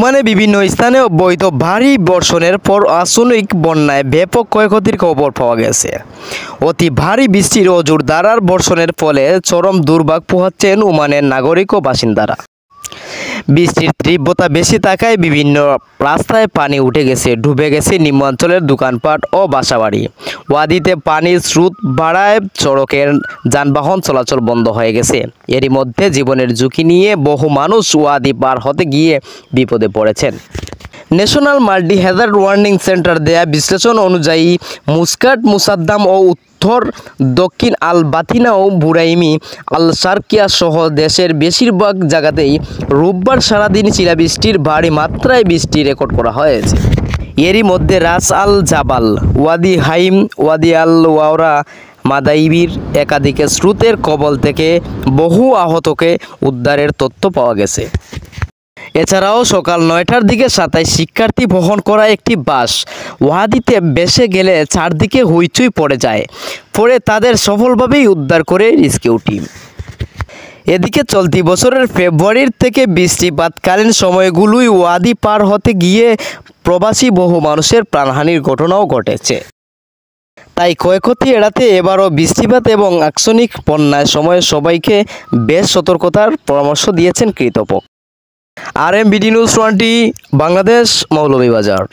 ওমানে বিভিন্ন স্থানে অব্যাহত ভারী বর্ষণের পর আসন্ন বন্যায় ব্যাপক ক্ষয়ক্ষতির খবর পাওয়া গেছে। অতি ভারী বৃষ্টির ও জোরদার বর্ষণের ফলে চরম দুর্ভোগ পোহাচ্ছেন ওমানের নাগরিক ও বাসিন্দারা। বৃষ্টির তীব্রতা বেশি থাকায় বিভিন্ন রাস্তায় পানি উঠে গেছে, ডুবে গেছে নিম্নাঞ্চলের দোকানপাট ও বাসাবাড়ি। ওয়াদিতে পানির স্রোত বাড়ায় সড়কের যানবাহন চলাচল বন্ধ হয়ে গেছে। এরই মধ্যে জীবনের ঝুঁকি নিয়ে বহু মানুষ ওয়াদি পার হতে গিয়ে বিপদে পড়েছেন। National multi Hazard warning centre দেয়া বিশ্লেষণ অনুযায়ী মুসকাট, মুসাদ্দাম ও উত্তর দক্ষিণ আল বাতিনা ও বুরাইমি আল শারকিয়া সহ দেশের বেশিরভাগ জায়গাতেই রোববার সারাদিন শিলাবৃষ্টির ভারী মাত্রায় বৃষ্টি রেকর্ড করা হয়েছে। এরই মধ্যে রাস আল জাবাল, ওয়াদি হাইম, ওয়াদি আল ওয়াওরা, মাদাইবির একাধিক স্রোতের কবল থেকে বহু আহতকে উদ্ধারের তথ্য পাওয়া গেছে। এছাড়াও সকাল 9টার দিকে 27 শিক্ষার্থী বহন করা একটি বাস ওয়াদিতে ভেসে গেলে চারদিকে হইচই পড়ে যায়। পরে তাদের সফলভাবেই উদ্ধার করে রেস্কিউ টিম। এদিকে চলতি বছরের ফেব্রুয়ারির থেকে বৃষ্টিপাতকালীন সময়গুলোই ওয়াদি পার হতে গিয়ে প্রবাসী বহু মানুষের প্রাণহানির ঘটনাও ঘটেছে। তাই ক্ষয়ক্ষতি এড়াতে এবারও বৃষ্টিপাত এবং আকস্মিক বন্যার সময় সবাইকে বেশ সতর্কতার পরামর্শ দিয়েছেন কর্তৃপক্ষ। RMBD news 20 Bangladesh, Moulvibazar.